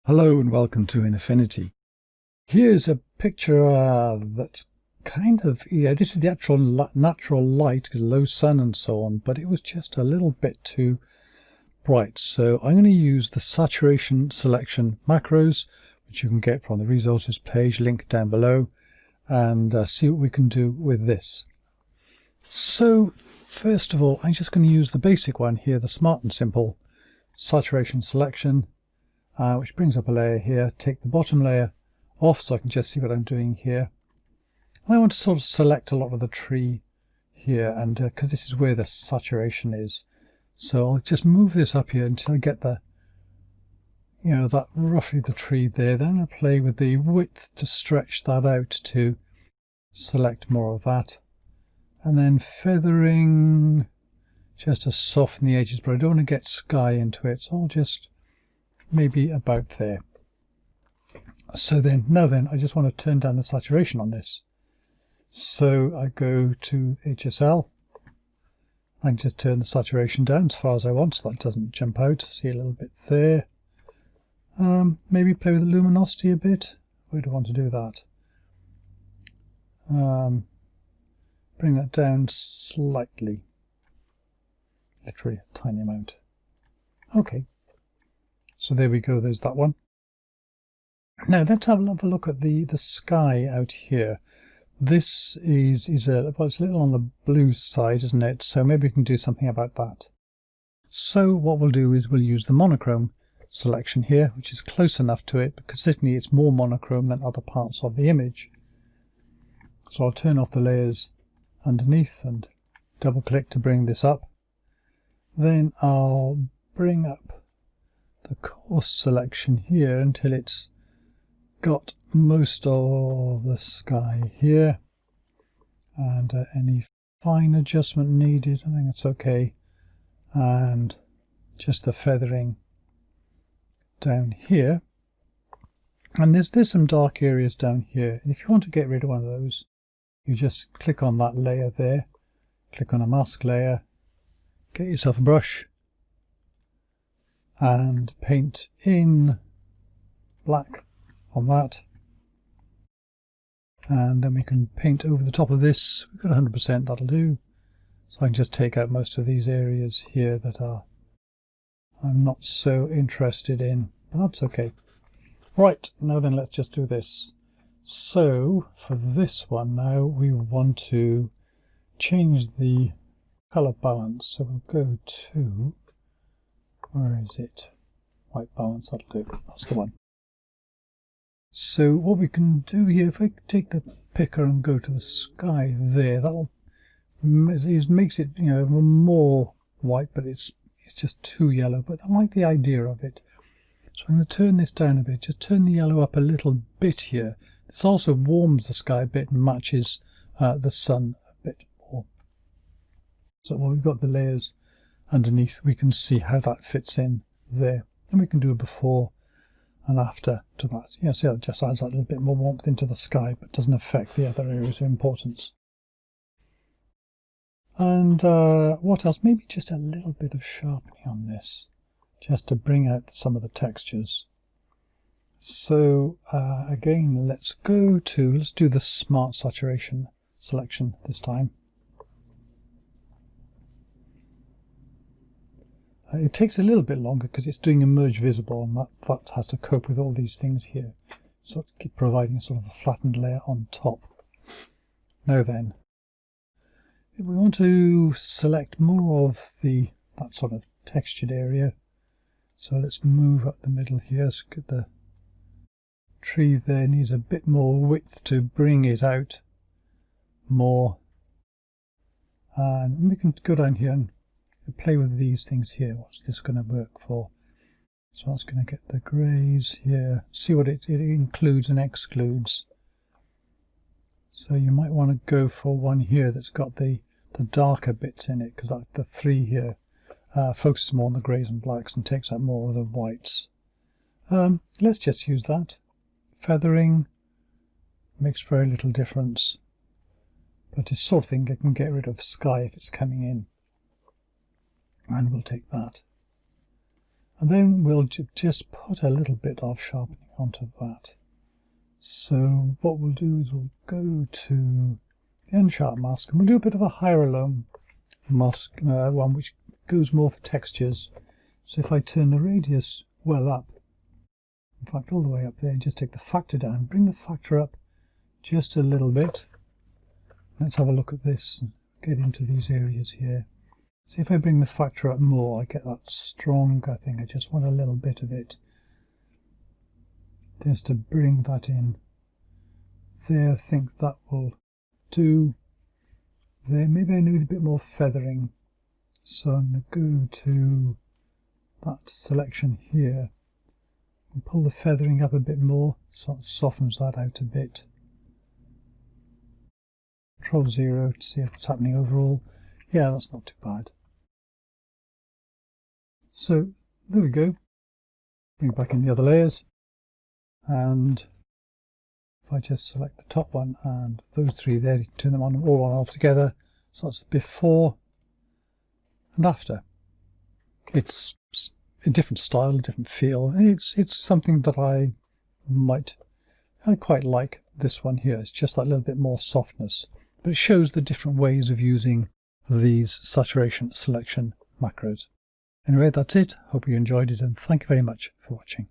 Hello and welcome to Affinity. Here's a picture that's kind of, this is the actual natural light, low sun and so on, but it was just a little bit too bright. So I'm going to use the saturation selection macros, which you can get from the resources page, link down below, and see what we can do with this. So first of all, I'm just going to use the basic one here, the Smart and Simple saturation selection. Which brings up a layer here. Take the bottom layer off so I can just see what I'm doing here. And I want to sort of select a lot of the tree here, and because this is where the saturation is, so I'll just move this up here until I get the, that roughly the tree there. Then I'll play with the width to stretch that out to select more of that, and then feathering just to soften the edges, but I don't want to get sky into it, so I'll just maybe about there. So now I just want to turn down the saturation on this. So I go to HSL. I can just turn the saturation down as far as I want so that doesn't jump out. See a little bit there. Maybe play with the luminosity a bit. Where do I want to do that? Bring that down slightly. Literally a tiny amount. Okay. So there we go, there's that one. Now let's have a look at the sky out here. This is it's a little on the blue side, isn't it? So maybe we can do something about that. So what we'll do is we'll use the monochrome selection here, which is close enough to it, because certainly it's more monochrome than other parts of the image. So I'll turn off the layers underneath and double click to bring this up. Then I'll bring up the coarse selection here until it's got most of the sky here, and any fine adjustment needed, I think it's okay, and just the feathering down here. And there's some dark areas down here, and if you want to get rid of one of those, you just click on that layer there, click on a mask layer, get yourself a brush and paint in black on that, and then we can paint over the top of this. We've got 100%, that'll do. So I can just take out most of these areas here that I'm not so interested in, but that's okay. Right, now then let's just do this. So for this one now we want to change the color balance, so we'll go to, where is it? White balance, that'll do. That's the one. So what we can do here, if I take the picker and go to the sky there, that'll makes it, more white, but it's just too yellow. But I like the idea of it. So I'm going to turn this down a bit, just turn the yellow up a little bit here. This also warms the sky a bit and matches the sun a bit more. So when we've got the layers underneath, we can see how that fits in there. And we can do a before and after to that. Yeah, see how it just adds that little bit more warmth into the sky, but doesn't affect the other areas of importance. And what else? Maybe just a little bit of sharpening on this, just to bring out some of the textures. So again, let's do the Smart Saturation selection this time. It takes a little bit longer because it's doing a merge visible, and that has to cope with all these things here. So it's providing sort of a flattened layer on top. Now then, if we want to select more of that sort of textured area, so let's move up the middle here. So get the tree there, needs a bit more width to bring it out more. And we can go down here and play with these things here. What's this going to work for? So that's going to get the greys here. See what it includes and excludes. So you might want to go for one here that's got the darker bits in it, because the three here focuses more on the greys and blacks and takes out more of the whites. Let's just use that. Feathering makes very little difference, but it's sort of thing I can get rid of sky if it's coming in. And we'll take that. And then we'll just put a little bit of sharpening onto that. So what we'll do is we'll go to the unsharp mask, and we'll do a bit of a higher-alone mask, one which goes more for textures. So if I turn the radius well up, in fact all the way up there, just take the factor down, bring the factor up just a little bit. Let's have a look at this, get into these areas here. See, if I bring the factor up more, I get that stronger thing. I just want a little bit of it, just to bring that in. There, I think that will do. There, maybe I need a bit more feathering. So I'm going to go to that selection here and pull the feathering up a bit more, so it softens that out a bit. Control 0 to see what's happening overall. Yeah, that's not too bad. So there we go. Bring back in the other layers, and if I just select the top one and those three there, you can turn them on all on off together. So that's before and after. It's a different style, a different feel. It's something that I quite like. This one here, it's just that little bit more softness, but it shows the different ways of using these saturation selection macros. Anyway, that's it. Hope you enjoyed it, and thank you very much for watching.